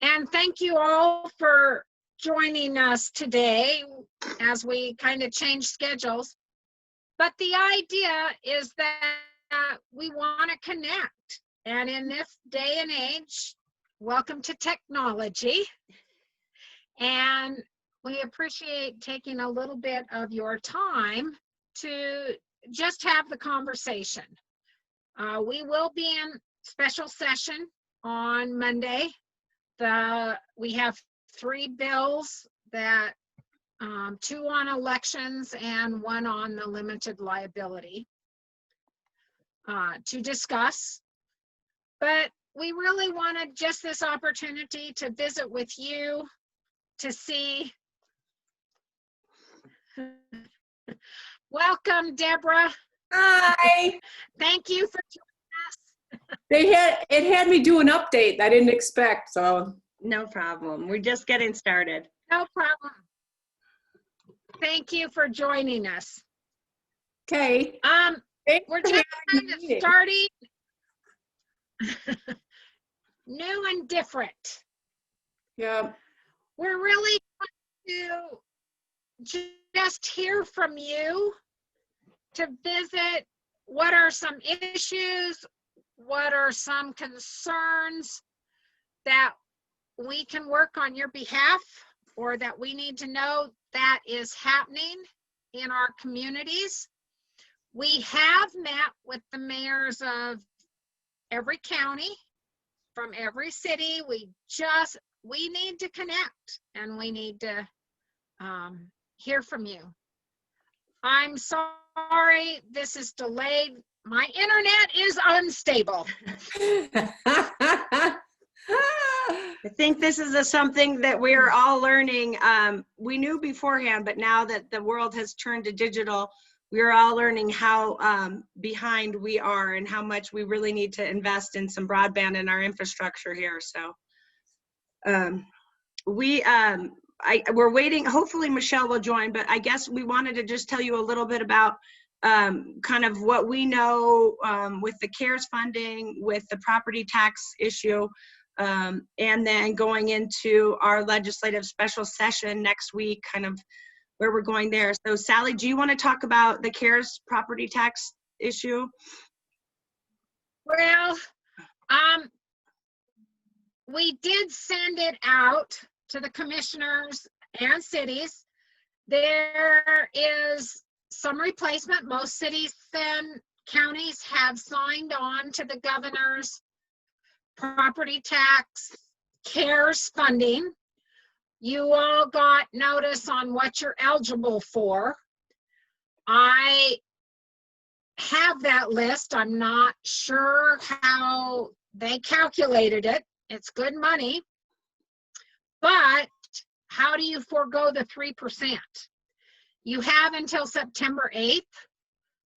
And thank you all for joining us today as we kind of change schedules. But the idea is that we want to connect. And in this day and age, welcome to technology. And we appreciate taking a little bit of your time to just have the conversation. We will be in special session on Monday. We have 3 bills that 2 on elections and 1 on the limited liability to discuss. But we really wanted just this opportunity to visit with you to see. Welcome, Deborah. Hi. Thank you for joining us. It had me do an update I didn't expect, so. No problem. We're just getting started. No problem. Thank you for joining us. Okay. We're just kind of starting new and different. Yeah. We're really going to just hear from you to visit what are some issues, what are some concerns that we can work on your behalf or that we need to know that is happening in our communities. We have met with the mayors of every county, from every city. We need to connect and we need to hear from you. I'm sorry this is delayed. My internet is unstable. I think this is something that we're all learning. We knew beforehand, but now that the world has turned to digital, we're all learning how behind we are and how much we really need to invest in some broadband in our infrastructure here. So we're waiting. Hopefully Michelle will join, but I guess we wanted to just tell you a little bit about kind of what we know with the CARES funding, with the property tax issue, and then going into our legislative special session next week, kind of where we're going there. So Sally, do you want to talk about the CARES property tax issue? Well, we did send it out to the commissioners and cities. There is some replacement. Most cities and counties have signed on to the governor's property tax CARES funding. You all got notice on what you're eligible for. I have that list. I'm not sure how they calculated it. It's good money. But how do you forego the 3%? You have until September 8th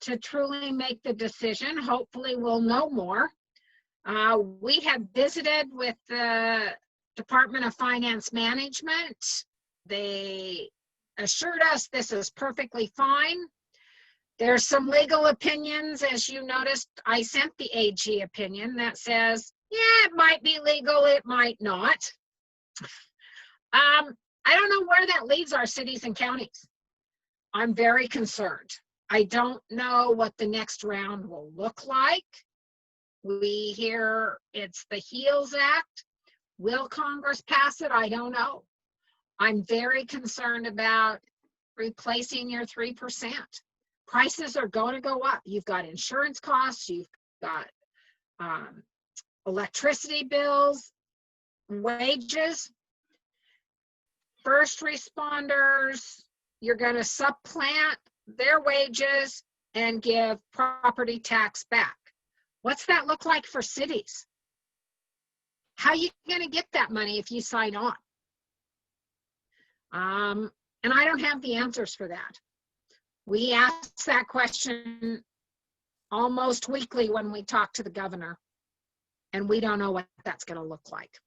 to truly make the decision. Hopefully we'll know more. We have visited with the Department of Finance Management. They assured us this is perfectly fine. There's some legal opinions, as you noticed. I sent the AG opinion that says, yeah, it might be legal, it might not. I don't know where that leaves our cities and counties. I'm very concerned. I don't know what the next round will look like. We hear it's the HEALS Act. Will Congress pass it? I don't know. I'm very concerned about replacing your 3%. Prices are going to go up. You've got insurance costs, you've got electricity bills, wages. First responders, you're going to supplant their wages and give property tax back. What's that look like for cities? How are you going to get that money if you sign on? And I don't have the answers for that. We ask that question almost weekly when we talk to the governor, and we don't know what that's going to look like.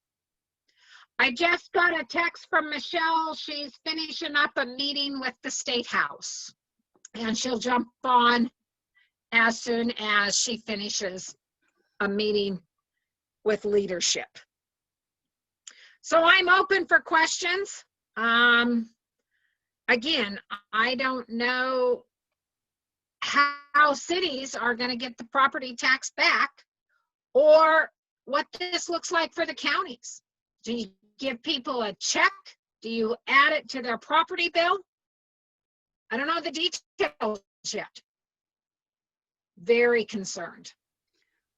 I just got a text from Michelle. She's finishing up a meeting with the State House, and she'll jump on as soon as she finishes a meeting with leadership. So I'm open for questions. Again, I don't know how cities are going to get the property tax back, or what this looks like for the counties. Do you give people a check? Do you add it to their property bill? I don't know the details yet. Very concerned.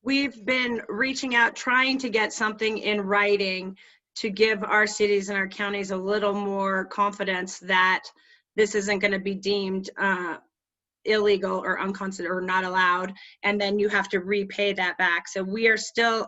We've been reaching out, trying to get something in writing to give our cities and our counties a little more confidence that this isn't going to be deemed illegal or unconstitutional or not allowed, and then you have to repay that back. So we are still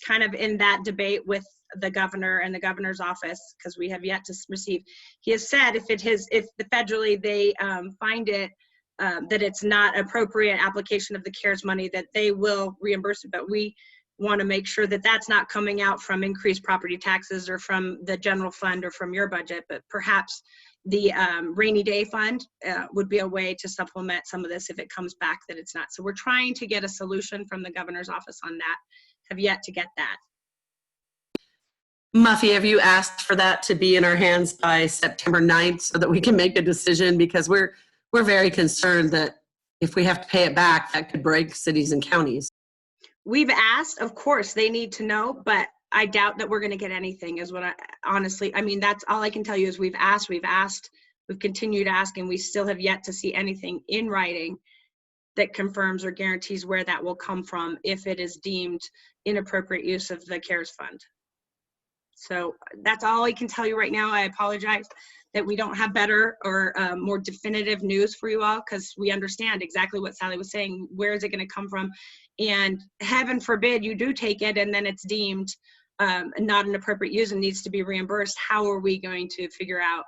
kind of in that debate with the governor and the governor's office, because we have yet to receive. He has said if the federally they find it that it's not appropriate application of the CARES money, that they will reimburse it. But we want to make sure that that's not coming out from increased property taxes or from the general fund or from your budget, but perhaps the rainy day fund would be a way to supplement some of this if it comes back that it's not. So we're trying to get a solution from the governor's office on that. Have yet to get that. Muffy, have you asked for that to be in our hands by September 9th so that we can make a decision? Because we're very concerned that if we have to pay it back, that could break cities and counties. We've asked, of course, they need to know, but I doubt that we're going to get anything is what I mean, that's all I can tell you is we've asked, we've continued to ask, and we still have yet to see anything in writing that confirms or guarantees where that will come from if it is deemed inappropriate use of the CARES fund. So that's all I can tell you right now. I apologize that we don't have better or more definitive news for you all, because we understand exactly what Sally was saying. Where is it going to come from? And heaven forbid you do take it and then it's deemed not an appropriate use and needs to be reimbursed. How are we going to figure out?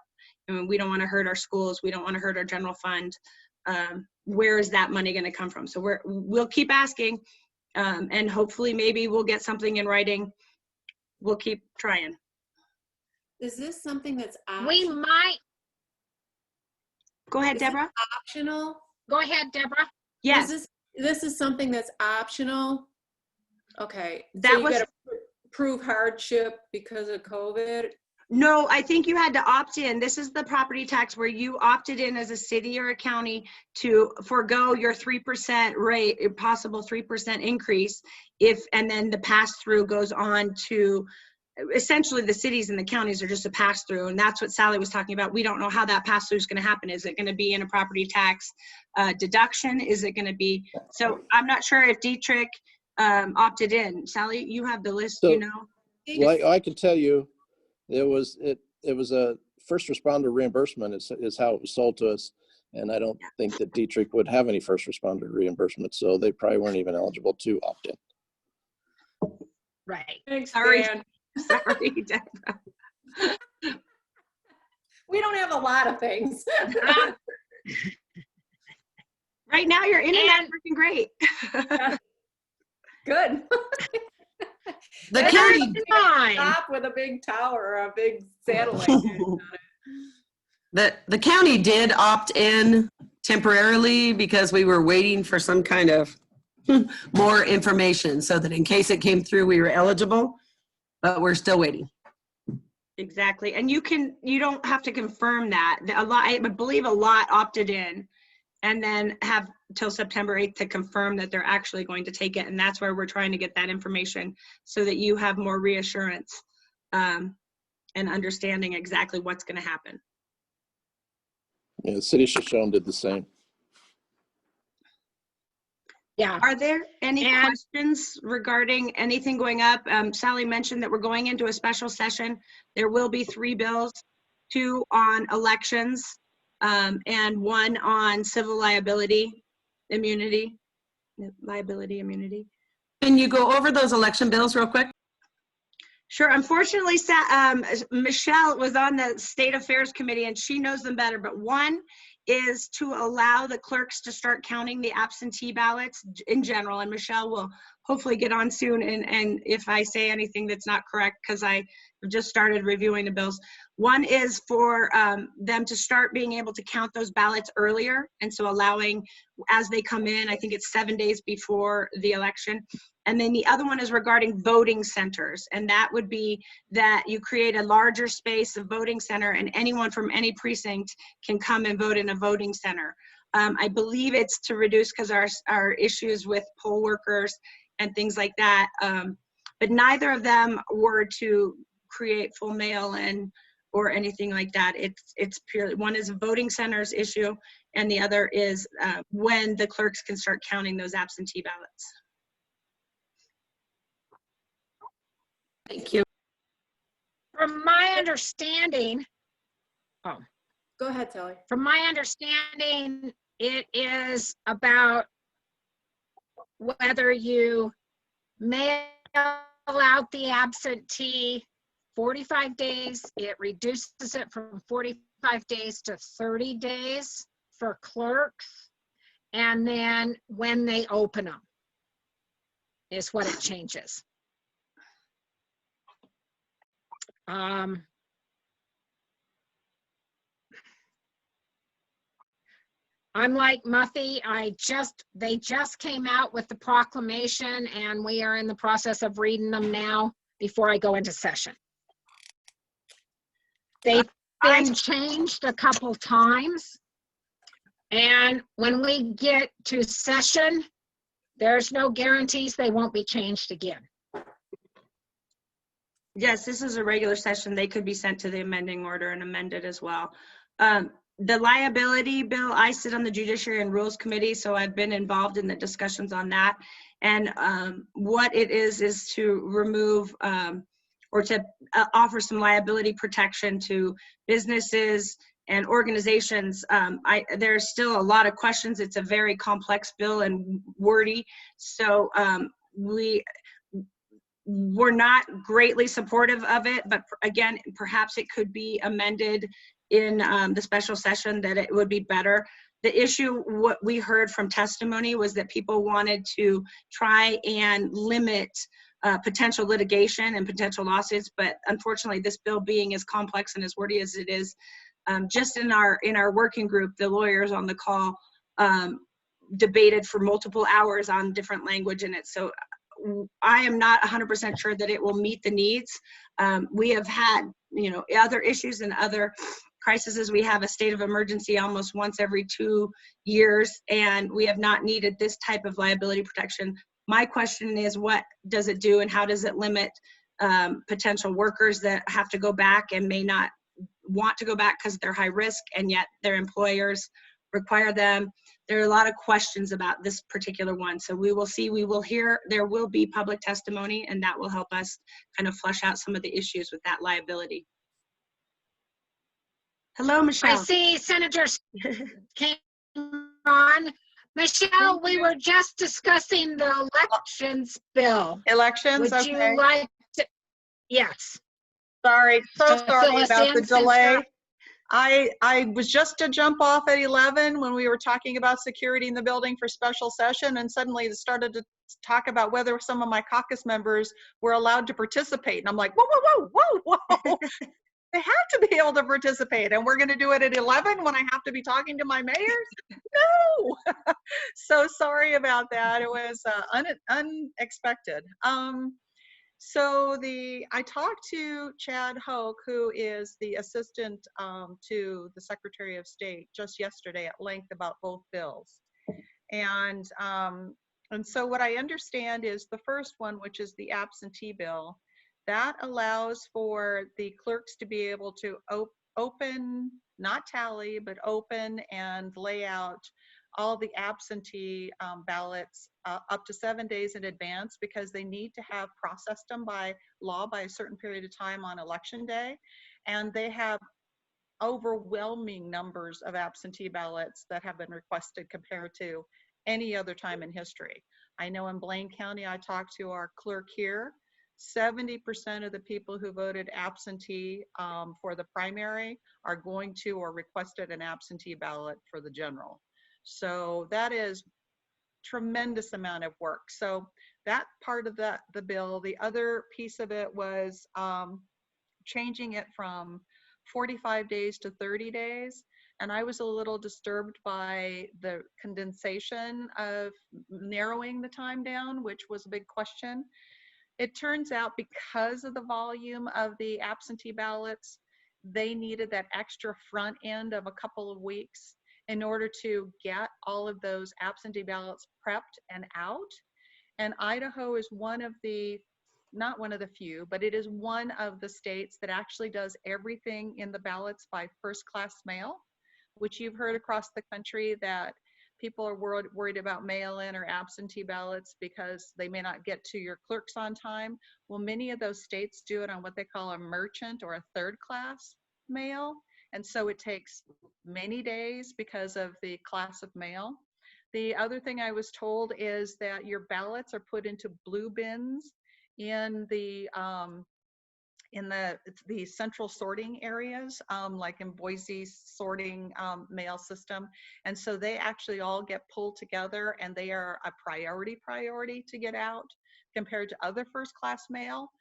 I mean, we don't want to hurt our schools. We don't want to hurt our general fund. Where is that money going to come from? So we'll keep asking, and hopefully maybe we'll get something in writing. We'll keep trying. Is this something that's We might, Go ahead, Deborah. optional? go ahead, Deborah. Yes, This is something that's optional? Okay. That So you was- gotta prove hardship because of COVID? no, I think you had to opt in. This is the property tax where you opted in as a city or a county to forego your 3% rate, a possible 3% increase, and then the pass-through goes on to, essentially the cities and the counties are just a pass-through, and that's what Sally was talking about. We don't know how that pass-through is going to happen. Is it going to be in a property tax deduction? Is it going to be, so I'm not sure if Dietrich opted in. Sally, you have the list, So- you know? Well, I can tell you, it was a first responder reimbursement is how it was sold to us, and I don't think that Dietrich would have any first responder reimbursement, so they probably weren't even eligible to opt in. Right. Thanks, Sorry. Dan. Sorry, Deborah. We don't have a lot of things. Right now, your internet's And- working great. Good. The That's county, fine. Top with a big tower or a big satellite dish on it. the county did opt in temporarily because we were waiting for some kind of more information so that in case it came through, we were eligible, but we're still waiting. Exactly, and you don't have to confirm that. I believe a lot opted in and then have till September 8th to confirm that they're actually going to take it, and that's where we're trying to get that information so that you have more reassurance and understanding exactly what's going to happen. Yeah, the city of Shoshone did the same. Yeah. Are there any And- questions regarding anything going up? Sally mentioned that we're going into a special session. There will be 3 bills, 2 on elections, and 1 on civil liability immunity. Can you go over those election bills real quick? Sure. Unfortunately, Michelle was on the State Affairs Committee and she knows them better, but 1 is to allow the clerks to start counting the absentee ballots in general, and Michelle will hopefully get on soon. And if I say anything that's not correct, because I just started reviewing the bills. One is for them to start being able to count those ballots earlier. And so allowing, as they come in, I think it's 7 days before the election. And then the other one is regarding voting centers. And that would be that you create a larger space of voting center and anyone from any precinct can come and vote in a voting center. I believe it's to reduce because our issues with poll workers and things like that. But neither of them were to create full mail-in or anything like that. It's purely, one is a voting centers issue and the other is when the clerks can start counting those absentee ballots. Thank you. From my understanding, Go ahead, Sally. from my understanding, it is about whether you mail out the absentee 45 days, it reduces it from 45 days to 30 days for clerks. And then when they open them is what it changes. I'm like Muffy, they just came out with the proclamation and we are in the process of reading them now before I go into session. They've been changed a couple times. And when we get to session, there's no guarantees they won't be changed again. Yes, this is a regular session. They could be sent to the amending order and amended as well. The liability bill, I sit on the Judiciary and Rules Committee, so I've been involved in the discussions on that. And what it is to remove or to offer some liability protection to businesses and organizations. There's still a lot of questions. It's a very complex bill and wordy. So we're not greatly supportive of it, but again, perhaps it could be amended in the special session that it would be better. The issue, what we heard from testimony was that people wanted to try and limit potential litigation and potential lawsuits, but unfortunately this bill being as complex and as wordy as it is, just in our working group, the lawyers on the call debated for multiple hours on different language in it. So I am not 100% sure that it will meet the needs. We have had, other issues and other crises. We have a state of emergency almost once every 2 years, and we have not needed this type of liability protection. My question is, what does it do and how does it limit potential workers that have to go back and may not want to go back because they're high risk and yet their employers require them? There are a lot of questions about this particular one. So we will see, we will hear, there will be public testimony, and that will help us kind of flush out some of the issues with that liability. Hello, Michelle. I see senators came on. Michelle, we were just discussing the elections bill. Elections, Would okay. you like to? Yes. Sorry, so Just sorry fill us about in the since delay. you're- I was just to jump off at 11 when we were talking about security in the building for special session, and suddenly it started to talk about whether some of my caucus members were allowed to participate. And I'm like, whoa, whoa, whoa, whoa, whoa. They have to be able to participate, and we're going to do it at 11 when I have to be talking to my mayors? No. So sorry about that. It was unexpected. So I talked to Chad Hoke, who is the assistant to the Secretary of State, just yesterday at length about both bills. And so what I understand is the first one, which is the absentee bill, that allows for the clerks to be able to open, not tally, but open and lay out all the absentee ballots up to 7 days in advance, because they need to have processed them by law by a certain period of time on election day. And they have overwhelming numbers of absentee ballots that have been requested compared to any other time in history. I know in Blaine County, I talked to our clerk here, 70% of the people who voted absentee for the primary are going to or requested an absentee ballot for the general. So that is tremendous amount of work. So that part of the bill. The other piece of it was changing it from 45 days to 30 days. And I was a little disturbed by the condensation of narrowing the time down, which was a big question. It turns out because of the volume of the absentee ballots, they needed that extra front end of a couple of weeks in order to get all of those absentee ballots prepped and out. And Idaho is one of the, not one of the few, but it is one of the states that actually does everything in the ballots by first class mail, which you've heard across the country that people are worried about mail-in or absentee ballots because they may not get to your clerks on time. Well, many of those states do it on what they call a merchant or a third class mail. And so it takes many days because of the class of mail. The other thing I was told is that your ballots are put into blue bins in the central sorting areas, like in Boise's sorting mail system. And so they actually all get pulled together and they are a priority to get out compared to other first class mail.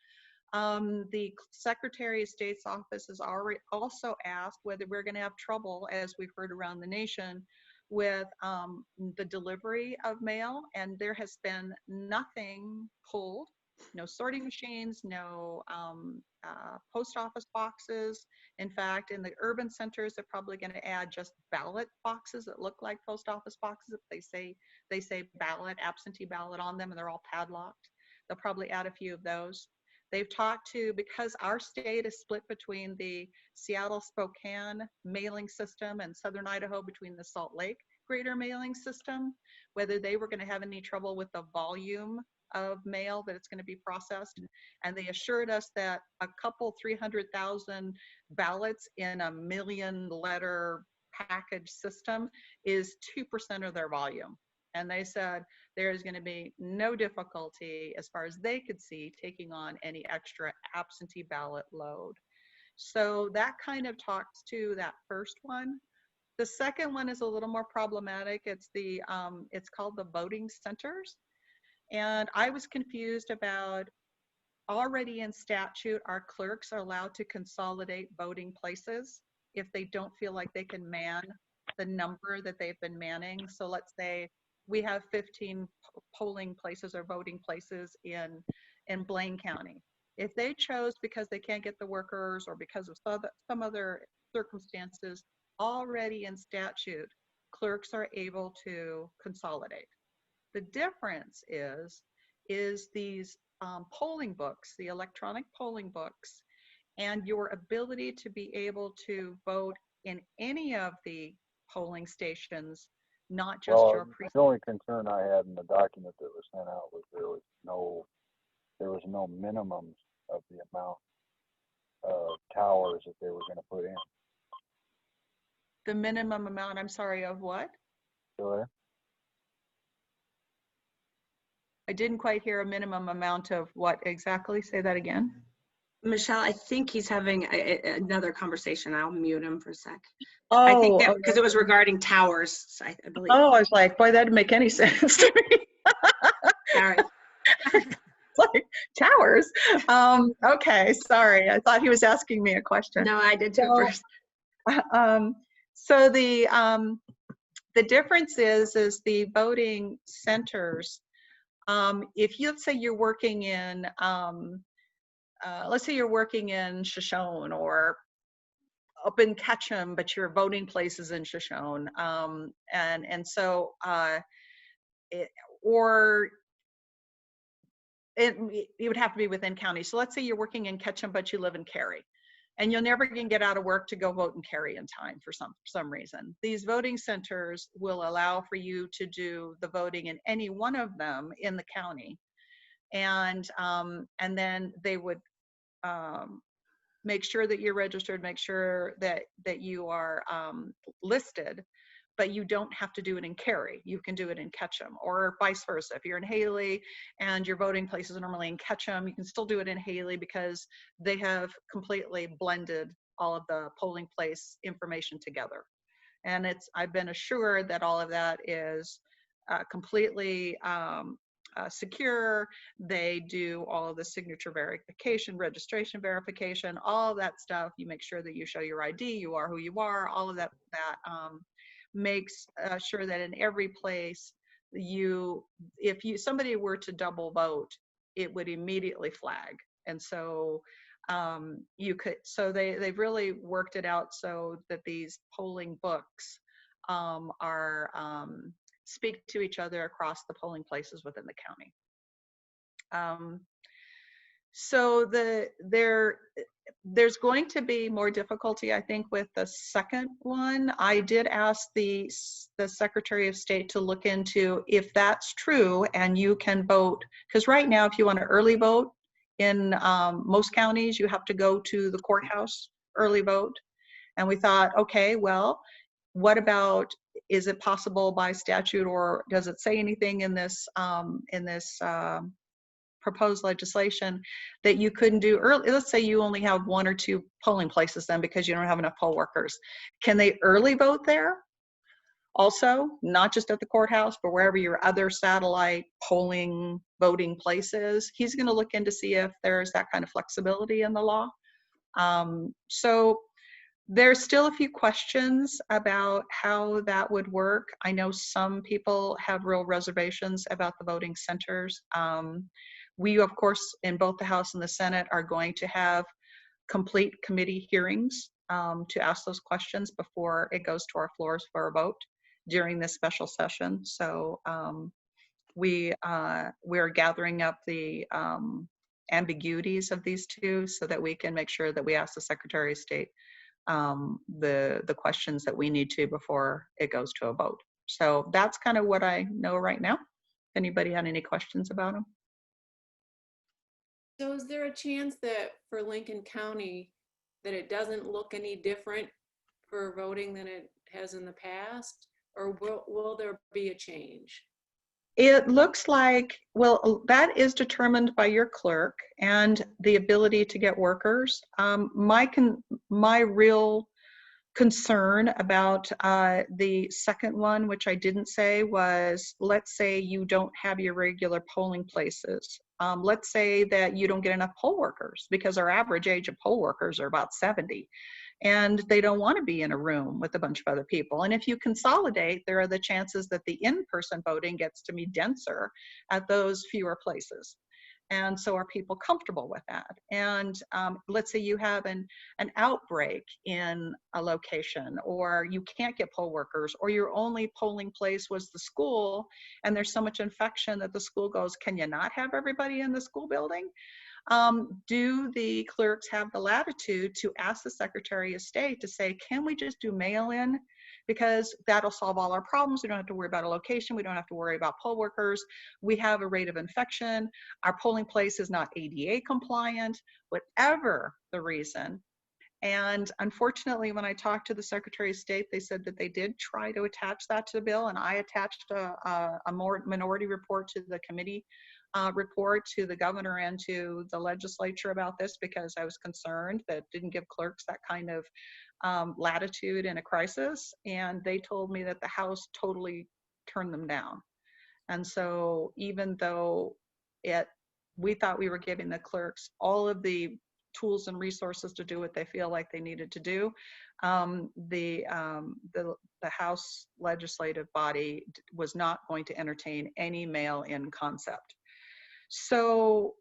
The Secretary of State's office has already also asked whether we're going to have trouble, as we've heard around the nation, with the delivery of mail, and there has been nothing pulled, no sorting machines, no post office boxes. In fact, in the urban centers, they're probably going to add just ballot boxes that look like post office boxes. If they say ballot, absentee ballot on them, and they're all padlocked, they'll probably add a few of those. They've talked to, because our state is split between the Seattle Spokane mailing system and Southern Idaho between the Salt Lake greater mailing system, whether they were going to have any trouble with the volume of mail that it's going to be processed. And they assured us that a couple 300,000 ballots in a 1 million letter package system is 2% of their volume. And they said there is going to be no difficulty, as far as they could see, taking on any extra absentee ballot load. So that kind of talks to that first one. The second one is a little more problematic. It's called the voting centers. And I was confused about, already in statute, our clerks are allowed to consolidate voting places if they don't feel like they can man the number that they've been manning. So let's say we have 15 polling places or voting places in Blaine County. If they chose, because they can't get the workers or because of some other circumstances, already in statute, clerks are able to consolidate. The difference is these polling books, the electronic polling books, and your ability to be able to vote in any of the polling stations, not just your precinct. The only concern I had in the document that was sent out was there was no minimums of the amount of towers that they were going to put in. The minimum amount, I'm sorry, of what? Sure. I didn't quite hear a minimum amount of what exactly. Say that again. Michelle, I think he's having another conversation. I'll mute him for a sec. Oh, I think that because it was regarding towers, I believe. Oh, I was like, boy, that didn't make any sense to me. Sorry. Like towers. Okay, sorry. I thought he was asking me a question. No, I did too first. So the difference is the voting centers. If let's say you're working in Shoshone or up in Ketchum, but your voting place is in Shoshone, it would have to be within county. So let's say you're working in Ketchum, but you live in Cary, and you'll never can get out of work to go vote in Cary in time for some reason. These voting centers will allow for you to do the voting in any one of them in the county, and then they would make sure that you're registered, make sure that you are listed, but you don't have to do it in Cary. You can do it in Ketchum, or vice versa. If you're in Haley and your voting place is normally in Ketchum, you can still do it in Haley because they have completely blended all of the polling place information together. And I've been assured that all of that is completely secure. They do all of the signature verification, registration verification, all of that stuff. You make sure that you show your ID, you are who you are, all of that makes sure that in every place if somebody were to double vote, it would immediately flag. And so they've really worked it out so that these polling books speak to each other across the polling places within the county. So there's going to be more difficulty, I think, with the second one. I did ask the Secretary of State to look into if that's true and you can vote, because right now, if you want to early vote in most counties, you have to go to the courthouse early vote. And we thought, okay, well, what about, is it possible by statute, or does it say anything in this proposed legislation that you couldn't do early? Let's say you only have 1 or 2 polling places then because you don't have enough poll workers. Can they early vote there? Also, not just at the courthouse, but wherever your other satellite polling voting places. He's going to look in to see if there's that kind of flexibility in the law. So there's still a few questions about how that would work. I know some people have real reservations about the voting centers. We, of course, in both the House and the Senate are going to have complete committee hearings to ask those questions before it goes to our floors for a vote during this special session. So we're gathering up the ambiguities of these two so that we can make sure that we ask the Secretary of State the questions that we need to before it goes to a vote. So that's kind of what I know right now. Anybody had any questions about them? So is there a chance that for Lincoln County that it doesn't look any different for voting than it has in the past? Or will there be a change? It looks like, well, that is determined by your clerk and the ability to get workers. My real concern about the second one, which I didn't say, was let's say you don't have your regular polling places. Let's say that you don't get enough poll workers, because our average age of poll workers are about 70. And they don't want to be in a room with a bunch of other people. And if you consolidate, there are the chances that the in-person voting gets to be denser at those fewer places. And so are people comfortable with that? And let's say you have an outbreak in a location, or you can't get poll workers, or your only polling place was the school, and there's so much infection that the school goes, can you not have everybody in the school building? Do the clerks have the latitude to ask the Secretary of State to say, can we just do mail-in? Because that'll solve all our problems. We don't have to worry about a location. We don't have to worry about poll workers. We have a rate of infection. Our polling place is not ADA compliant, whatever the reason. And unfortunately, when I talked to the Secretary of State, they said that they did try to attach that to the bill, and I attached a more minority report to the committee report to the governor and to the legislature about this, because I was concerned that didn't give clerks that kind of latitude in a crisis. And they told me that the House totally turned them down. And so even though we thought we were giving the clerks all of the tools and resources to do what they feel like they needed to do, the House legislative body was not going to entertain any mail-in concept. So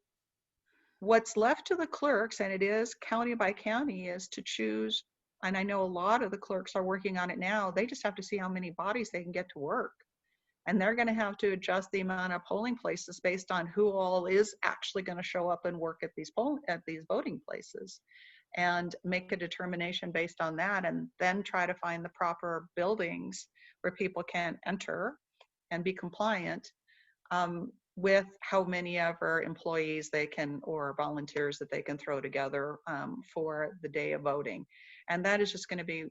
what's left to the clerks, and it is county by county, is to choose, and I know a lot of the clerks are working on it now, they just have to see how many bodies they can get to work. And they're going to have to adjust the amount of polling places based on who all is actually going to show up and work at these voting places, and make a determination based on that, and then try to find the proper buildings where people can enter and be compliant with how many ever employees they can, or volunteers that they can throw together for the day of voting. And that is just going to be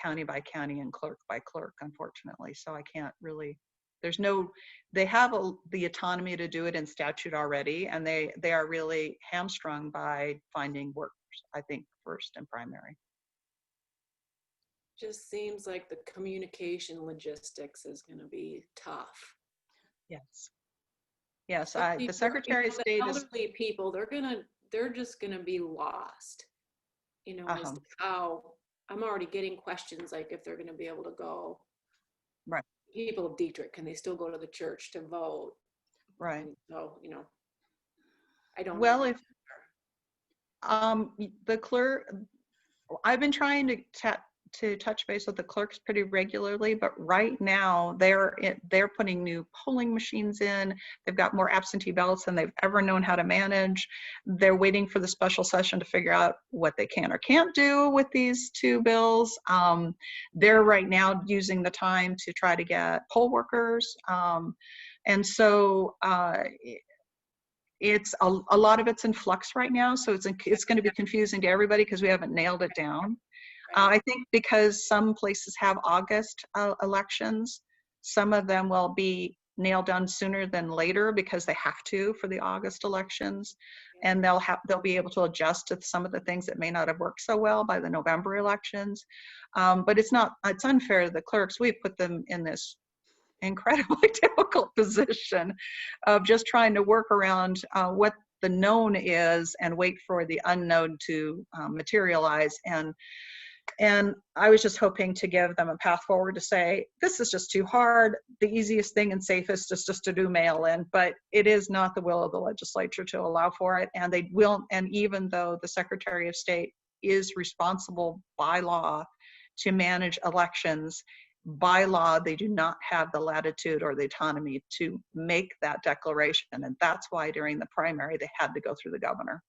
county by county and clerk by clerk, unfortunately. So I can't really, they have the autonomy to do it in statute already, and they are really hamstrung by finding workers, I think, first and primary. Just seems like the communication logistics is going to be tough. Yes. Yes, But the the Secretary of State is, elderly people, they're just gonna be lost, you know, as uh-huh, to how, I'm already getting questions like if they're gonna be able to go. Right. People of Dietrich, can they still go to the church to vote? right. And so, you know, I don't know. Well, if, the clerk, I've been trying to touch base with the clerks pretty regularly, but right now they're putting new polling machines in. They've got more absentee ballots than they've ever known how to manage. They're waiting for the special session to figure out what they can or can't do with these two bills. They're right now using the time to try to get poll workers. And so it's a lot of it's in flux right now. So it's going to be confusing to everybody because we haven't nailed it down. I think because some places have August elections, some of them will be nailed down sooner than later because they have to for the August elections, and they'll be able to adjust to some of the things that may not have worked so well by the November elections. But it's unfair to the clerks. We put them in this incredibly difficult position of just trying to work around what the known is and wait for the unknown to materialize. And I was just hoping to give them a path forward to say, this is just too hard. The easiest thing and safest is just to do mail-in, but it is not the will of the legislature to allow for it. And they will, and even though the Secretary of State is responsible by law to manage elections, by law, they do not have the latitude or the autonomy to make that declaration. And that's why during the primary, they had to go through the governor.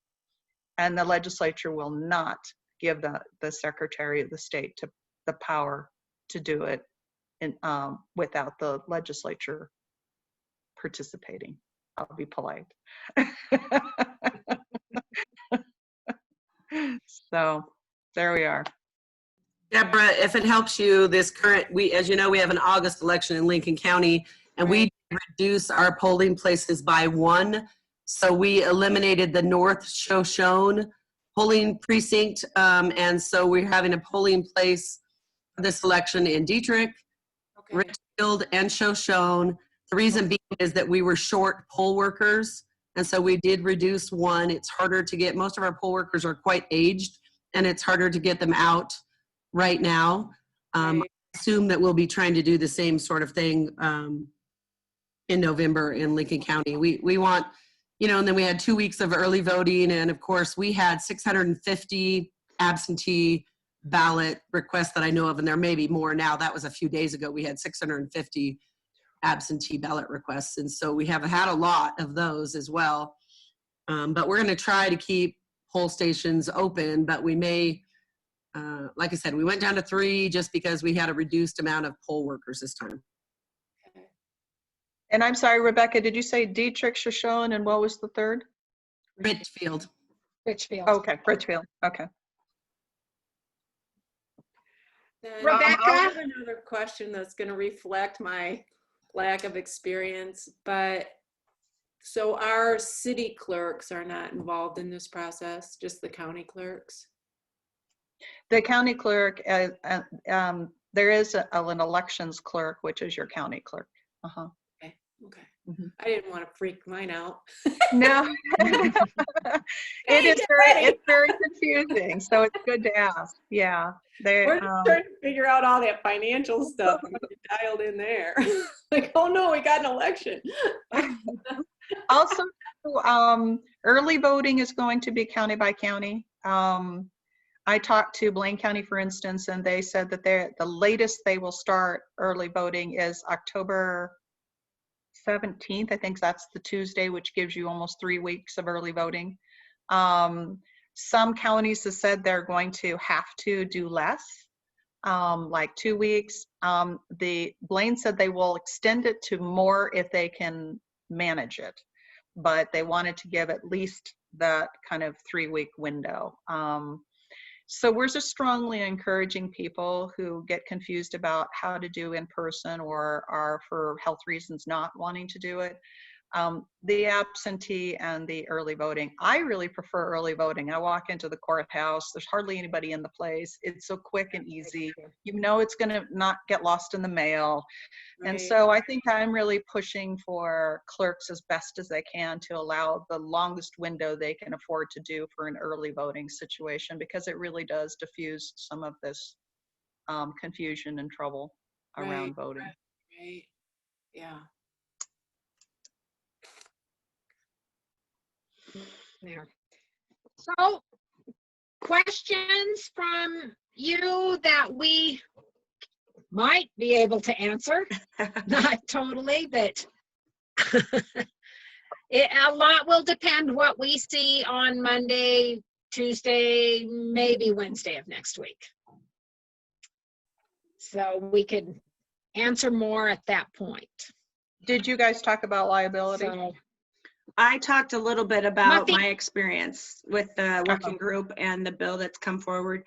And the legislature will not give the Secretary of the State the power to do it without the legislature participating. I'll be polite. So there we are. Deborah, if it helps you, as you know, we have an August election in Lincoln County, and we reduce our polling places by 1. So we eliminated the North Shoshone polling precinct, and so we're having a polling place for this election in Dietrich, Okay. Richfield, and Shoshone. The reason being is that we were short poll workers, and so we did reduce 1. It's harder to get, most of our poll workers are quite aged, and it's harder to get them out right now. I assume that we'll be trying to do the same sort of thing in November in Lincoln County. We want, and then we had 2 weeks of early voting, and of course we had 650 absentee ballot requests that I know of, and there may be more now. That was a few days ago. We had 650 absentee ballot requests, and so we have had a lot of those as well. But we're going to try to keep poll stations open, but we may, like I said, we went down to 3 just because we had a reduced amount of poll workers this time. And I'm sorry, Rebecca, did you say Dietrich, Shoshone, and what was the third? Richfield. Richfield. Okay, Richfield. Okay. Then Rebecca? I have another question that's going to reflect my lack of experience, but so our city clerks are not involved in this process, just the county clerks? The county clerk, there is an elections clerk, which is your county clerk. Uh-huh. Okay. Mhm. I didn't want to freak mine out. No, it's very confusing. So it's good to ask. Yeah, We're just trying to figure out all that financial stuff and get dialed in there. Like, oh no, we got an election. Also, early voting is going to be county by county. I talked to Blaine County, for instance, and they said that the latest they will start early voting is October 17th. I think that's the Tuesday, which gives you almost 3 weeks of early voting. Some counties have said they're going to have to do less, like 2 weeks. Blaine said they will extend it to more if they can manage it, but they wanted to give at least that kind of 3-week window. So we're just strongly encouraging people who get confused about how to do in person or are for health reasons not wanting to do it. The absentee and the early voting. I really prefer early voting. I walk into the courthouse, there's hardly anybody in the place. It's so quick and easy. You know it's gonna not get lost in the mail. And Right. so I think I'm really pushing for clerks as best as they can to allow the longest window they can afford to do for an early voting situation, because it really does diffuse some of this confusion and trouble around Right. voting. Right. Yeah. There. So, questions from you that we might be able to answer? Not totally, but a lot will depend what we see on Monday, Tuesday, maybe Wednesday of next week. So we could answer more at that point. Did you guys talk about liability? So, I talked a little bit about Muffy. my experience with the working group and the bill that's come forward.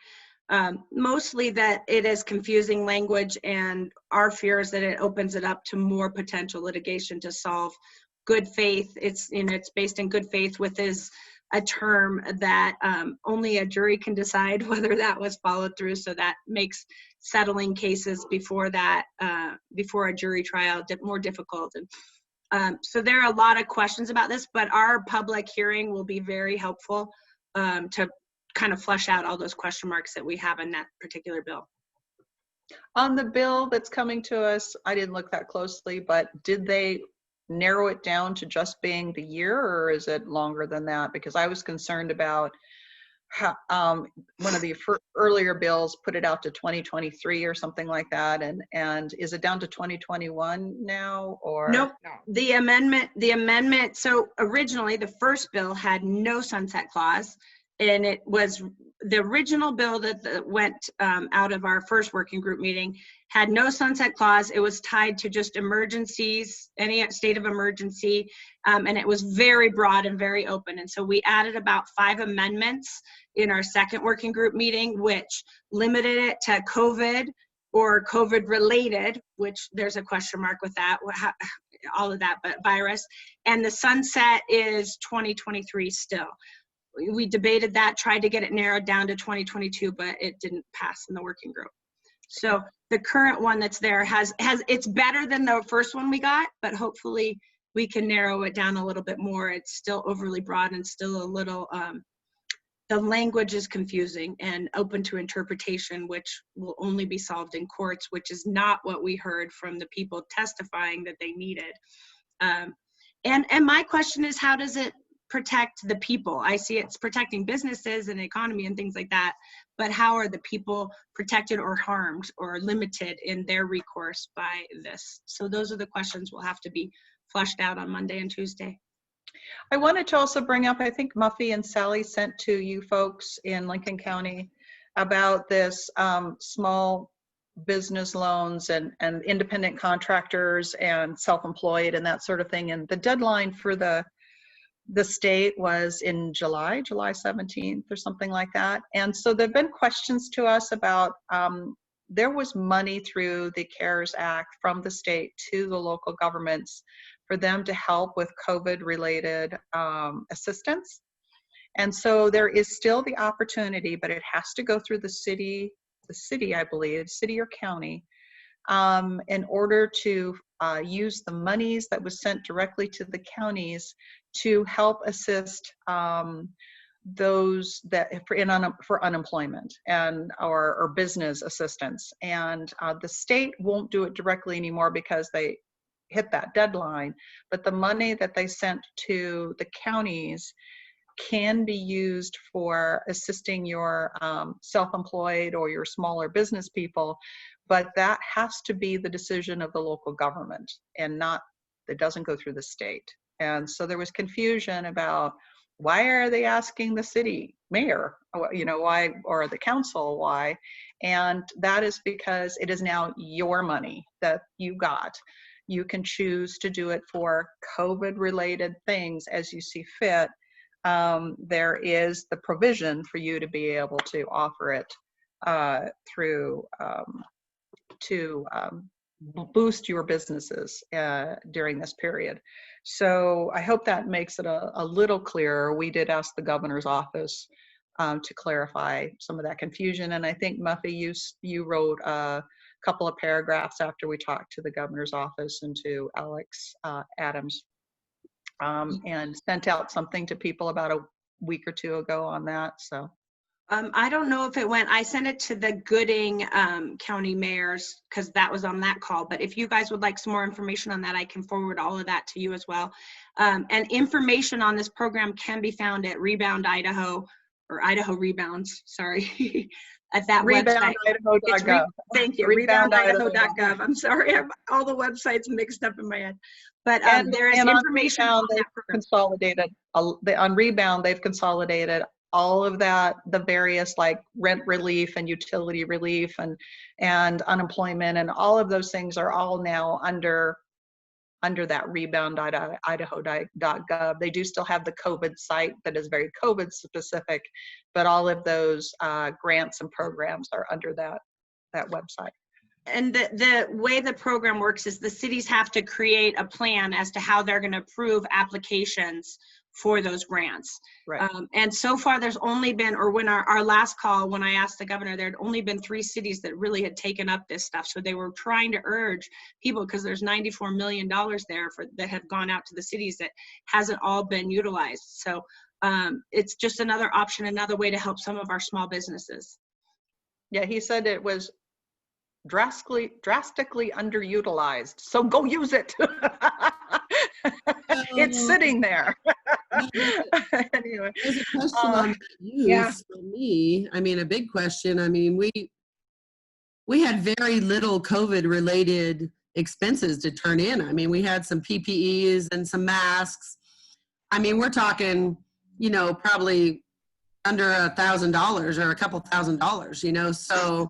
Mostly that it is confusing language, and our fear is that it opens it up to more potential litigation to solve. Good faith, it's based in good faith, with is a term that only a jury can decide whether that was followed through. So that makes settling cases before that, before a jury trial more difficult. And so there are a lot of questions about this, but our public hearing will be very helpful to kind of flesh out all those question marks that we have in that particular bill. On the bill that's coming to us, I didn't look that closely, but did they narrow it down to just being the year, or is it longer than that? Because I was concerned about how, one of the earlier bills put it out to 2023 or something like that. And is it down to 2021 now, or? Nope. no. The amendment, so originally the first bill had no sunset clause, and it was the original bill that went out of our first working group meeting had no sunset clause. It was tied to just emergencies, any state of emergency, and it was very broad and very open. And so we added about 5 amendments in our second working group meeting, which limited it to COVID or COVID related, which there's a question mark with that, all of that, but virus. And the sunset is 2023 still. We debated that, tried to get it narrowed down to 2022, but it didn't pass in the working group. So the current one that's there it's better than the first one we got, but hopefully we can narrow it down a little bit more. It's still overly broad and still a little, the language is confusing and open to interpretation, which will only be solved in courts, which is not what we heard from the people testifying that they needed. And my question is, how does it protect the people? I see it's protecting businesses and economy and things like that, but how are the people protected or harmed or limited in their recourse by this? So those are the questions will have to be fleshed out on Monday and Tuesday. I wanted to also bring up, I think Muffy and Sally sent to you folks in Lincoln County about this small business loans and independent contractors and self-employed and that sort of thing. And the deadline for the state was in July 17th or something like that. And so there've been questions to us about, there was money through the CARES Act from the state to the local governments for them to help with COVID related assistance. And so there is still the opportunity, but it has to go through the city, I believe, city or county, in order to use the monies that was sent directly to the counties to help assist those that for unemployment and or business assistance. And the state won't do it directly anymore because they hit that deadline, but the money that they sent to the counties can be used for assisting your self-employed or your smaller business people, but that has to be the decision of the local government and not, it doesn't go through the state. And so there was confusion about why are they asking the city mayor, why, or the council, why? And that is because it is now your money that you got. You can choose to do it for COVID related things as you see fit. There is the provision for you to be able to offer it through to boost your businesses during this period. So I hope that makes it a little clearer. We did ask the governor's office to clarify some of that confusion. And I think, Muffy, you wrote a couple of paragraphs after we talked to the governor's office and to Alex Adams, and sent out something to people about a week or two ago on that. So I don't know if it went, I sent it to the Gooding County mayors because that was on that call. But if you guys would like some more information on that, I can forward all of that to you as well. And information on this program can be found at Rebound Idaho, or Idaho Rebounds, sorry, at that website. ReboundIdaho.gov. Thank you, ReboundIdaho.gov. reboundidaho.gov. I'm sorry, I have all the websites mixed up in my head. But And there is on information Rebound, on that they've program. consolidated, on Rebound, they've consolidated all of that, the various like rent relief and utility relief and unemployment, and all of those things are all now under that rebound.idaho.gov. They do still have the COVID site that is very COVID specific, but all of those grants and programs are under that website. And the way the program works is the cities have to create a plan as to how they're going to approve applications for those grants. Right. And so far there's only been, or when our last call, when I asked the governor, there had only been 3 cities that really had taken up this stuff. So they were trying to urge people, because there's $94 million there that have gone out to the cities that hasn't all been utilized. So it's just another option, another way to help some of our small businesses. Yeah, he said it was drastically underutilized. So go use it. It's sitting there. Anyway. There's a question on use yeah. for me. I mean, a big question. I mean, we had very little COVID related expenses to turn in. I mean, we had some PPEs and some masks. I mean, we're talking, you know, probably under $1,000 or a couple $1,000, you know, so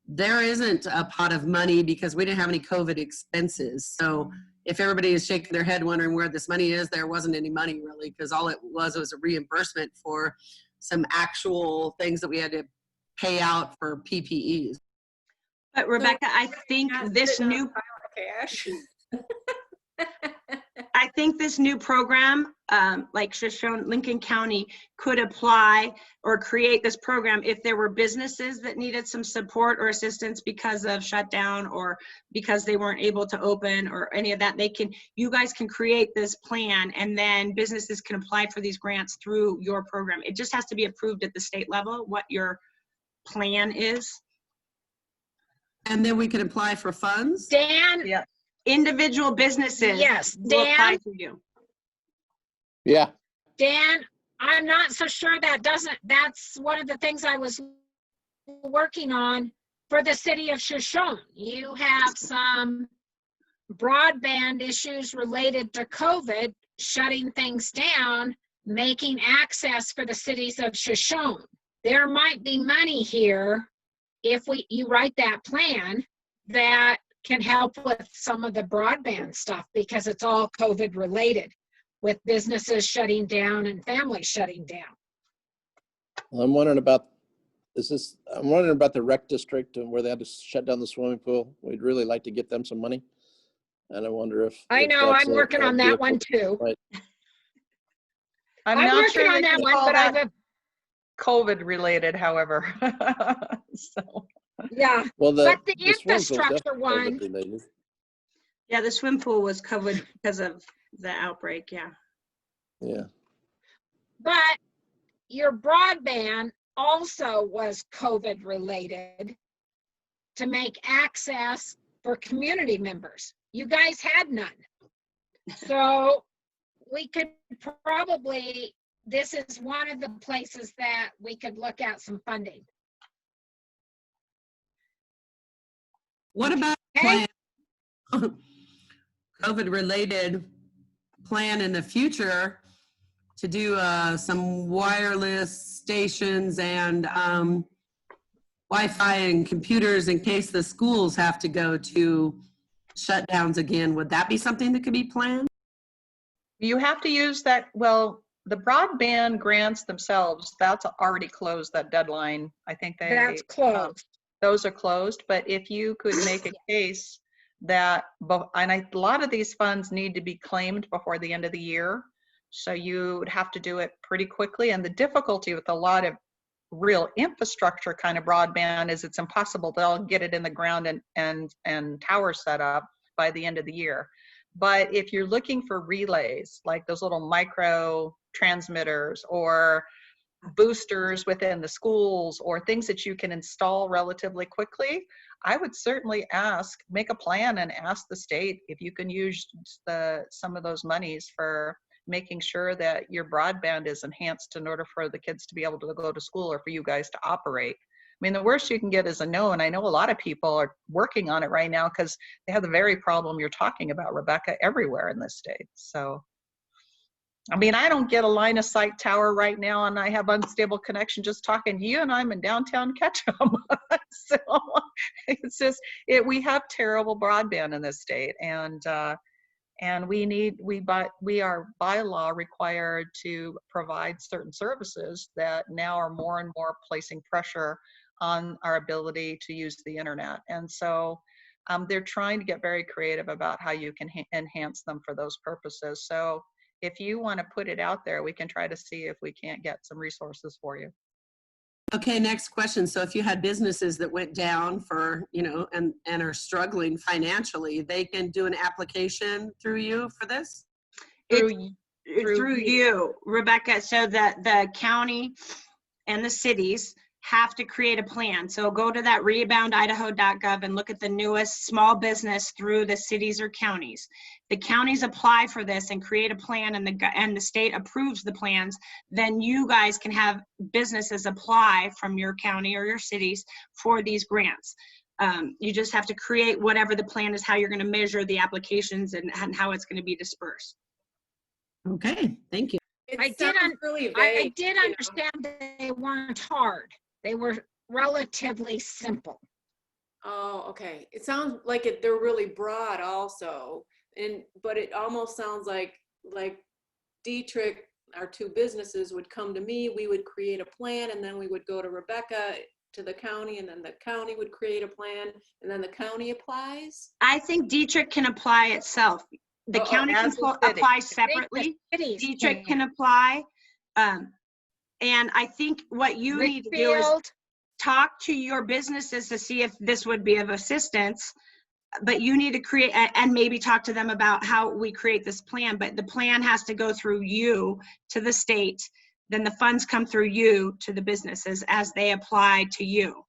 there isn't a pot of money because we didn't have any COVID expenses. So if everybody is shaking their head wondering where this money is, there wasn't any money really, because all it was a reimbursement for some actual things that we had to pay out for PPEs. But Rebecca, I think this new Cash. I think this new program, like Shoshone, Lincoln County could apply or create this program if there were businesses that needed some support or assistance because of shutdown or because they weren't able to open or any of that. You guys can create this plan, and then businesses can apply for these grants through your program. It just has to be approved at the state level, what your plan is. And then we can apply for funds? Dan, Yeah. Individual businesses yes, will apply Dan, to you. Yeah, Dan, I'm not so sure that's one of the things I was working on for the city of Shoshone. You have some broadband issues related to COVID, shutting things down, making access for the cities of Shoshone. There might be money here if you write that plan that can help with some of the broadband stuff, because it's all COVID related with businesses shutting down and families shutting down. well, I'm wondering about the rec district and where they had to shut down the swimming pool. We'd really like to get them some money. And I wonder if. I know, that's I'm working on that one too. Right. I'm I'm not working sure on they that can one, call but that I've, COVID related, however. So. yeah, Well, but the swim pool's infrastructure definitely one, COVID-related. Yeah, the swim pool was covered because of the outbreak, yeah. Yeah. but your broadband also was COVID related to make access for community members. You guys had none. So we could probably, this is one of the places that we could look at some funding. What about Okay. COVID-related plan in the future to do some wireless stations and Wi-Fi and computers in case the schools have to go to shutdowns again? Would that be something that could be planned? You have to use that, well, the broadband grants themselves, that's already closed, that deadline. I think That's closed. those are closed, but if you could make a case and a lot of these funds need to be claimed before the end of the year. So you would have to do it pretty quickly. And the difficulty with a lot of real infrastructure kind of broadband is it's impossible to all get it in the ground and towers set up by the end of the year. But if you're looking for relays, like those little micro transmitters or boosters within the schools or things that you can install relatively quickly, I would certainly make a plan and ask the state if you can use some of those monies for making sure that your broadband is enhanced in order for the kids to be able to go to school or for you guys to operate. I mean, the worst you can get is a no, and I know a lot of people are working on it right now because they have the very problem you're talking about, Rebecca, everywhere in this state. So, I mean, I don't get a line of sight tower right now and I have unstable connection just talking to you, and I'm in downtown Ketchum. So it's just, we have terrible broadband in this state, and we are by law required to provide certain services that now are more and more placing pressure on our ability to use the internet. And so they're trying to get very creative about how you can enhance them for those purposes. So if you want to put it out there, we can try to see if we can't get some resources for you. Okay, next question. So if you had businesses that went down for, and are struggling financially, they can do an application through you for this? Through you, Rebecca. So that the county and the cities have to create a plan. So go to that reboundidaho.gov and look at the newest small business through the cities or counties. The counties apply for this and create a plan, and the state approves the plans. Then you guys can have businesses apply from your county or your cities for these grants. You just have to create whatever the plan is, how you're going to measure the applications and how it's going to be dispersed. Okay, thank you. I did understand they weren't hard. They were relatively simple. Oh, okay. It sounds like they're really broad also. But it almost sounds like Dietrich, our two businesses, would come to me, we would create a plan, and then we would go to Rebecca, to the county, and then the county would create a plan, and then the county applies? I think Dietrich can apply itself. The county can apply separately. Dietrich can apply. And I think what you need to do is talk to your businesses to see if this would be of assistance. But you need to create and maybe talk to them about how we create this plan. But the plan has to go through you to the state. Then the funds come through you to the businesses as they apply to you.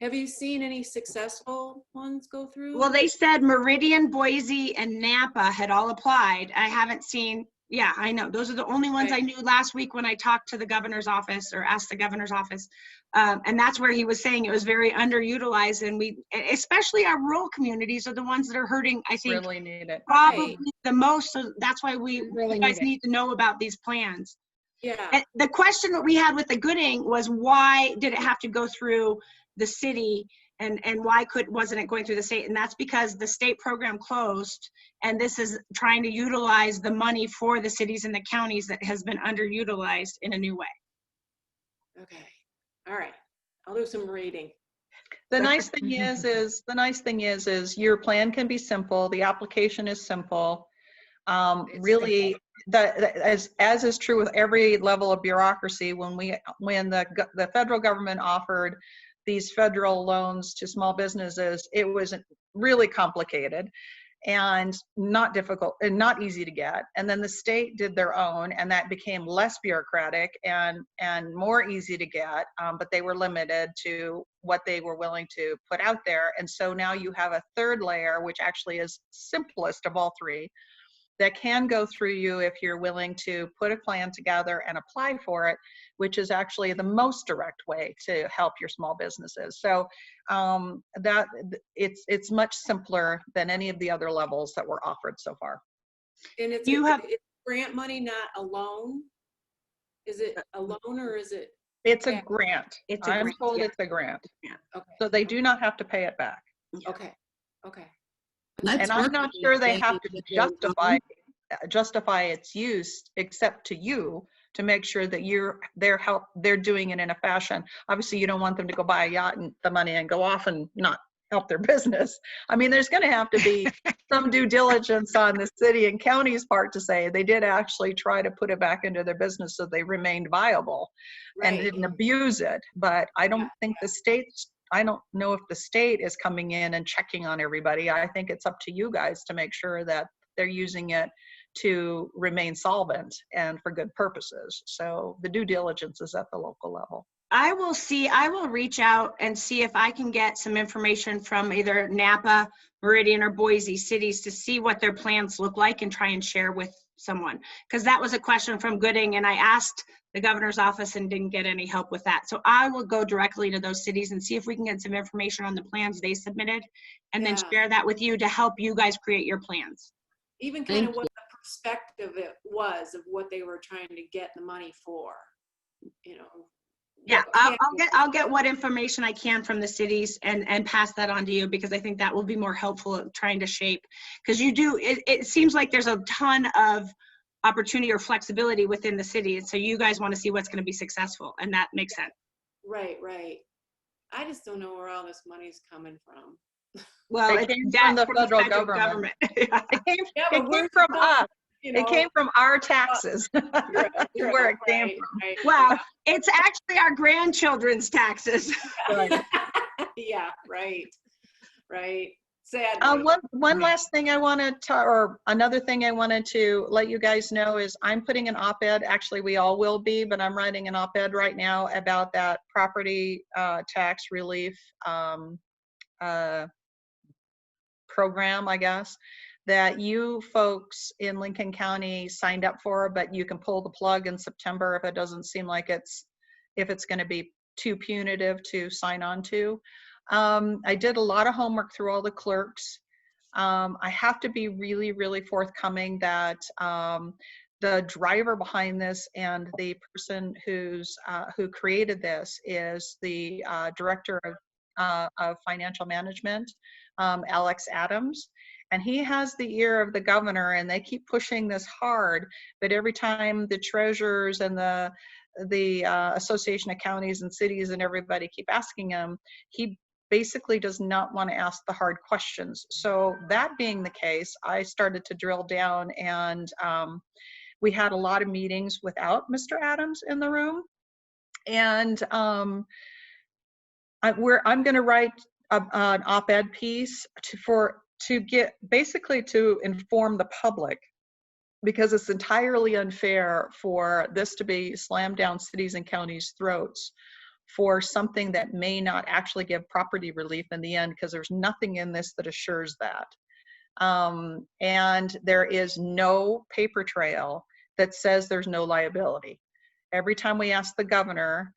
Have you seen any successful ones go through? Well, they said Meridian, Boise, and Napa had all applied. I haven't seen, yeah, I know. Those are the only ones I knew last week when I talked to the governor's office or asked the governor's office. And that's where he was saying it was very underutilized. And especially our rural communities are the ones that are hurting, I think, really need it. Probably the most. So that's why you guys need to know about these plans. Yeah. And the question that we had with the Gooding was, why did it have to go through the city, and why wasn't it going through the state? And that's because the state program closed, and this is trying to utilize the money for the cities and the counties that has been underutilized in a new way. Okay. All right. I'll do some reading. The nice thing is your plan can be simple. The application is simple. Really, as is true with every level of bureaucracy, when the federal government offered these federal loans to small businesses, it was really complicated and not difficult and not easy to get. And then the state did their own, and that became less bureaucratic and more easy to get, but they were limited to what they were willing to put out there. And so now you have a third layer, which actually is simplest of all three, that can go through you if you're willing to put a plan together and apply for it, which is actually the most direct way to help your small businesses. So that it's much simpler than any of the other levels that were offered so far. And it's grant money, not a loan? Is it a loan or is it? It's a grant. I'm told it's a grant. Yeah. Okay. So they do not have to pay it back. Okay. Okay. And I'm not sure they have to justify its use, except to you, to make sure that they're doing it in a fashion. Obviously, you don't want them to go buy a yacht and the money and go off and not help their business. I mean, there's going to have to be some due diligence on the city and county's part to say they did actually try to put it back into their business so they remained viable and Right. didn't abuse it. But I don't think the state's, I don't know if the state is coming in and checking on everybody. I think it's up to you guys to make sure that they're using it to remain solvent and for good purposes. So the due diligence is at the local level. I will reach out and see if I can get some information from either Napa, Meridian, or Boise cities to see what their plans look like and try and share with someone. Because that was a question from Gooding, and I asked the governor's office and didn't get any help with that. So I will go directly to those cities and see if we can get some information on the plans they submitted, and then Yeah. share that with you to help you guys create your plans. Even kind of Thank what the perspective it was of what they were trying to get the money for, you know. Yeah, what I'll get what information I can from the cities and pass that on to you, because I think that will be more helpful at trying to shape, because it seems like there's a ton of opportunity or flexibility within the city, and so you guys want to see what's going to be successful, and that makes sense. Right. I just don't know where all this money's coming from. Well, It came from the federal government. It came, Yeah, it but came where's from the money? us. You It came from our taxes. True, Where it came right, from. right, Well, it's actually our grandchildren's taxes. Right. Yeah, right. Sad. One last thing I wanted to, or another thing I wanted to let you guys know is I'm putting an op-ed, actually we all will be, but I'm writing an op-ed right now about that property tax relief program, I guess, that you folks in Lincoln County signed up for, but you can pull the plug in September if it doesn't seem like if it's going to be too punitive to sign on to. I did a lot of homework through all the clerks. I have to be really, really forthcoming that the driver behind this and the person who created this is the director of financial management, Alex Adams. And he has the ear of the governor, and they keep pushing this hard. But every time the treasurers and the Association of Counties and Cities and everybody keep asking him, he basically does not want to ask the hard questions. So that being the case, I started to drill down, and we had a lot of meetings without Mr. Adams in the room. And I'm going to write an op-ed piece to inform the public, because it's entirely unfair for this to be slammed down cities and counties' throats for something that may not actually give property relief in the end, because there's nothing in this that assures that. And there is no paper trail that says there's no liability. Every time we ask the governor,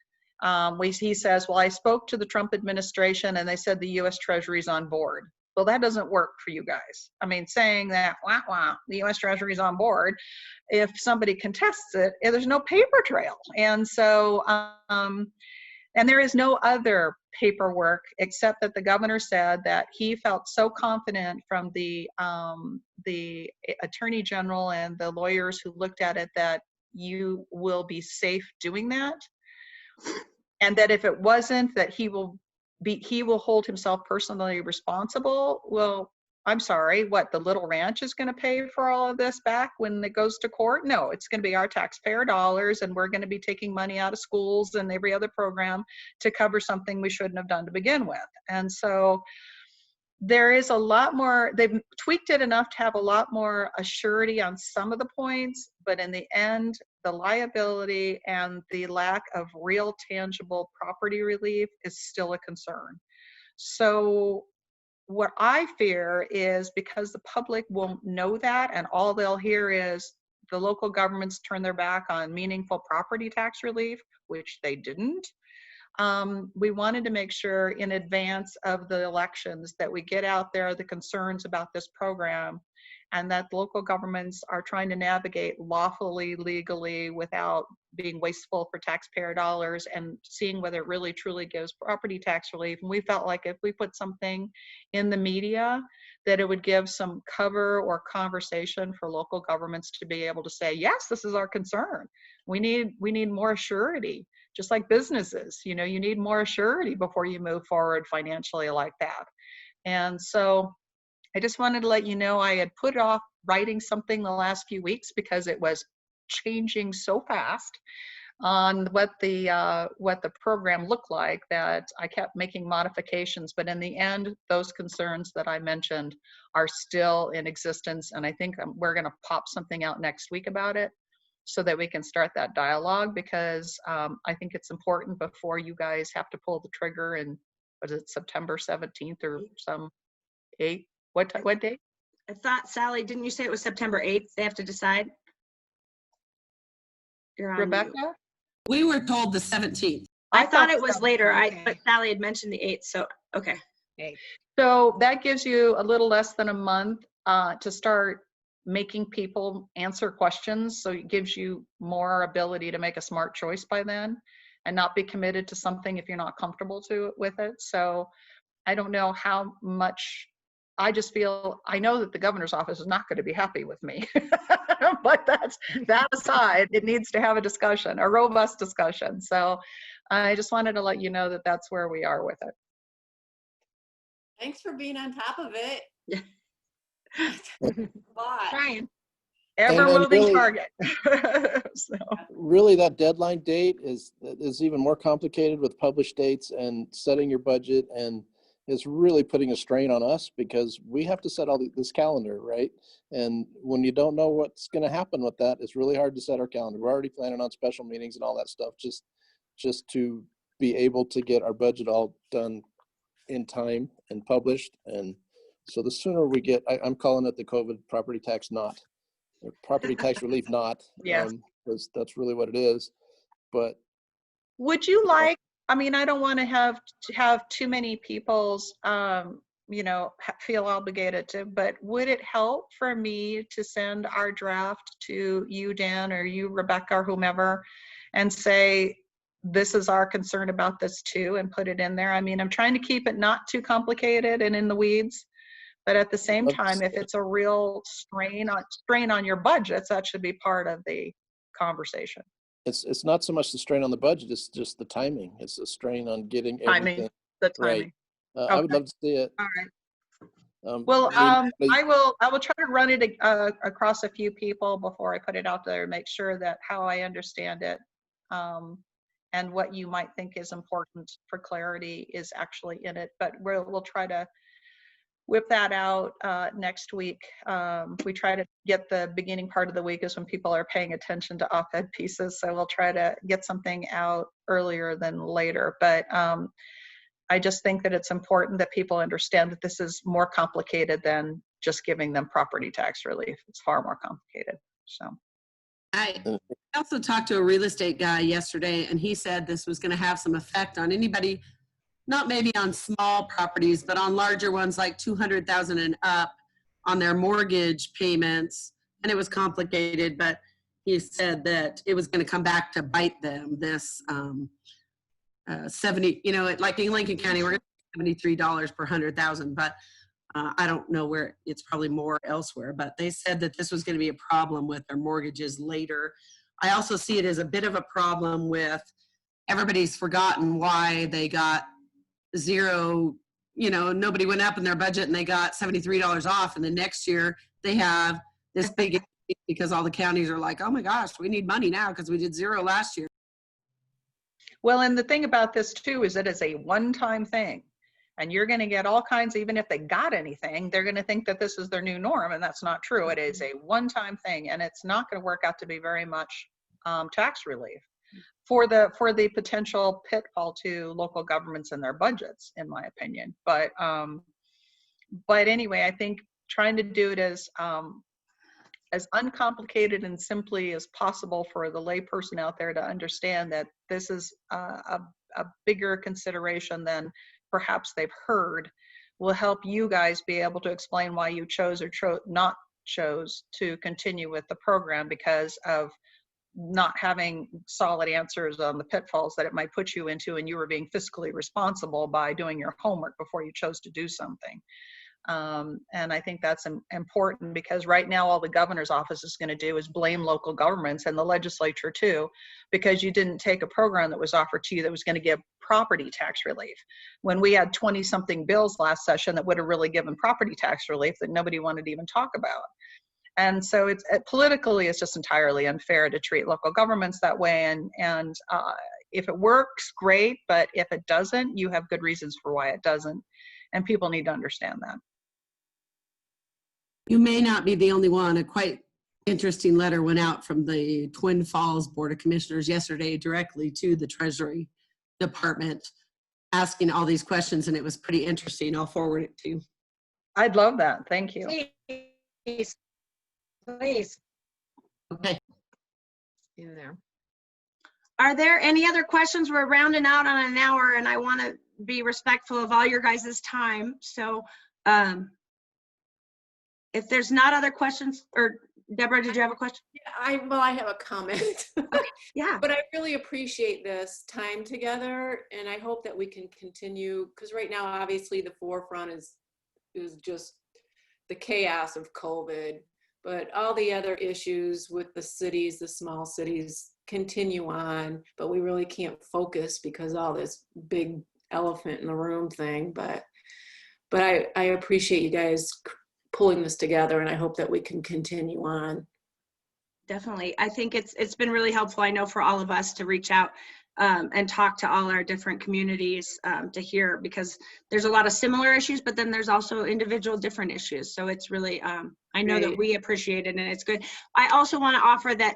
he says, well, I spoke to the Trump administration and they said the US Treasury's on board. Well, that doesn't work for you guys. I mean, saying that, the US Treasury's on board, if somebody contests it, there's no paper trail. And so, and there is no other paperwork except that the governor said that he felt so confident from the attorney general and the lawyers who looked at it that you will be safe doing that. And that if it wasn't, that he will hold himself personally responsible. Well, I'm sorry, what, the Little Ranch is going to pay for all of this back when it goes to court? No, it's going to be our taxpayer dollars, and we're going to be taking money out of schools and every other program to cover something we shouldn't have done to begin with. And so there is a lot more, they've tweaked it enough to have a lot more assurity on some of the points, but in the end, the liability and the lack of real tangible property relief is still a concern. So what I fear is, because the public won't know that, and all they'll hear is the local governments turn their back on meaningful property tax relief, which they didn't. We wanted to make sure in advance of the elections that we get out there the concerns about this program, and that local governments are trying to navigate lawfully, legally, without being wasteful for taxpayer dollars, and seeing whether it really truly gives property tax relief. And we felt like if we put something in the media, that it would give some cover or conversation for local governments to be able to say, yes, this is our concern. We need more surety. Just like businesses, you need more surety before you move forward financially like that. And so I just wanted to let you know I had put off writing something the last few weeks because it was changing so fast on what the program looked like that I kept making modifications. But in the end, those concerns that I mentioned are still in existence. And I think we're going to pop something out next week about it so that we can start that dialogue, because I think it's important before you guys have to pull the trigger in, was it September 17th or some 8th? What date? I thought, Sally, didn't you say it was September 8th? They have to decide? You're on mute. Rebecca? We were told the 17th. I thought it was so. later. Okay. But Sally had mentioned the 8th, so, okay. So that gives you a little less than a month to start making people answer questions. So it gives you more ability to make a smart choice by then and not be committed to something if you're not comfortable with it. So I don't know how much, I just feel, I know that the governor's office is not going to be happy with me. But that aside, it needs to have a discussion, a robust discussion. So I just wanted to let you know that that's where we are with it. Thanks for being on top of it. Yeah. Lot. Trying. Ever And moving really- target. So. Really, that deadline date is even more complicated with published dates and setting your budget, and it's really putting a strain on us because we have to set all this calendar, right? And when you don't know what's going to happen with that, it's really hard to set our calendar. We're already planning on special meetings and all that stuff just to be able to get our budget all done in time and published. And so the sooner we get, I'm calling it the COVID property tax knot, or property tax relief knot. Yes. Because that's really what it is. But Would you like, I mean, I don't want to have too many people's, feel obligated to, but would it help for me to send our draft to you, Dan, or you, Rebecca, or whomever, and say, this is our concern about this too, and put it in there? I mean, I'm trying to keep it not too complicated and in the weeds, but at the same time, if it's a real strain on your budgets, that should be part of the conversation. it's not so much the strain on the budget, it's just the timing. It's a strain on getting Timing, everything the right. timing. I would Okay. love to see it. All right. Um, Well, I mean, I will try to run it across a few people before I put it out there, make sure that how I understand it, and what you might think is important for clarity is actually in it. But we'll try to whip that out next week. We try to get the beginning part of the week is when people are paying attention to op-ed pieces. So we'll try to get something out earlier than later. But I just think that it's important that people understand that this is more complicated than just giving them property tax relief. It's far more complicated. So I also talked to a real estate guy yesterday, and he said this was going to have some effect on anybody, not maybe on small properties, but on larger ones like 200,000 and up, on their mortgage payments. And it was complicated, but he said that it was going to come back to bite them. This 70, like in Lincoln County, we're going to $73 per 100,000, but I don't know where, it's probably more elsewhere, but they said that this was going to be a problem with their mortgages later. I also see it as a bit of a problem with everybody's forgotten why they got zero, nobody went up in their budget and they got $73 off. And the next year they have this big increase because all the counties are like, oh my gosh, we need money now because we did zero last year. well, and the thing about this too is that it's a one-time thing, and you're going to get all kinds, even if they got anything, they're going to think that this is their new norm, and that's not true. It is a one-time thing, and it's not going to work out to be very much tax relief for the potential pitfall to local governments and their budgets, in my opinion. But anyway, I think trying to do it as uncomplicated and simply as possible for the layperson out there to understand that this is a bigger consideration than perhaps they've heard will help you guys be able to explain why you chose or not chose to continue with the program because of not having solid answers on the pitfalls that it might put you into, and you were being fiscally responsible by doing your homework before you chose to do something. And I think that's important, because right now all the governor's office is going to do is blame local governments and the legislature too, because you didn't take a program that was offered to you that was going to give property tax relief. When we had 20-something bills last session that would have really given property tax relief that nobody wanted to even talk about. And so politically, it's just entirely unfair to treat local governments that way. And if it works, great. But if it doesn't, you have good reasons for why it doesn't. And people need to understand that. You may not be the only one. A quite interesting letter went out from the Twin Falls Board of Commissioners yesterday directly to the Treasury Department, asking all these questions, and it was pretty interesting. I'll forward it to you. I'd love that. Thank you. Please. Please. Okay. In there. Are there any other questions? We're rounding out on an hour, and I want to be respectful of all your guys' time. So if there's not other questions, or Deborah, did you have a question? Yeah, I have a comment. Okay. Yeah. But I really appreciate this time together, and I hope that we can continue, because right now, obviously, the forefront is just the chaos of COVID, but all the other issues with the cities, the small cities, continue on, but we really can't focus because all this big elephant in the room thing. But I appreciate you guys pulling this together, and I hope that we can continue on. Definitely. I think it's been really helpful, I know, for all of us to reach out and talk to all our different communities to hear, because there's a lot of similar issues, but then there's also individual different issues. So it's really, I know that we appreciate it, and it's good. I also want to offer that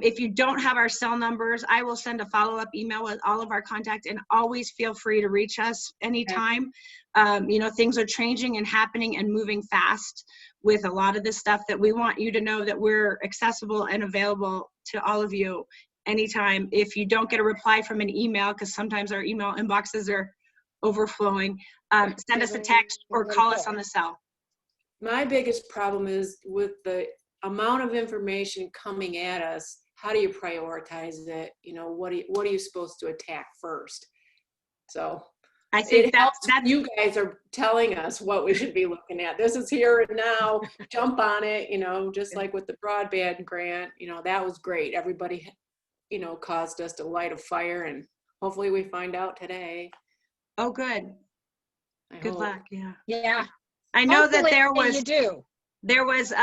if you don't have our cell numbers, I will send a follow-up email with all of our contact, and always feel free to reach us anytime. You know, things are changing and happening and moving fast with a lot of this stuff, that we want you to know that we're accessible and available to all of you anytime. If you don't get a reply from an email, because sometimes our email inboxes are overflowing, send us a text or call us on the cell. My biggest problem is with the amount of information coming at us. How do you prioritize it? You know, what are you supposed to attack first? So I think that's you guys are telling us what we should be looking at. This is here and now. Jump on it. You know, just like with the broadband grant. You know, that was great. Everybody, you know, caused us to light a fire, and hopefully we find out today. Oh, good. Good hope. luck. Yeah. Yeah. I know that Hopefully there was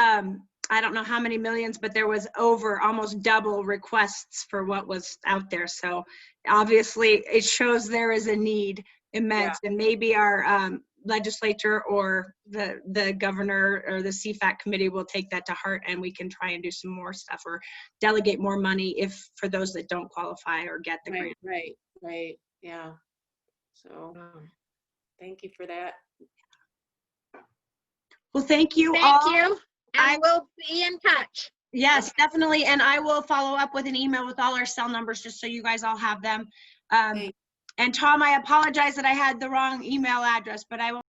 I don't know how many millions, but there was over almost double requests for what was out there. So obviously it shows there is a need immense, and maybe our legislature or the governor or the CFAC committee will take that to heart, and we can try and do some more stuff or delegate more money if for those that don't qualify or get the grant. Right. Yeah. So thank you for that. Well, thank you all. Thank you. And we'll be in touch. Yes, definitely. And I will follow up with an email with all our cell numbers, just so you guys all have them. And Tom, I apologize that I had the wrong email address, but I will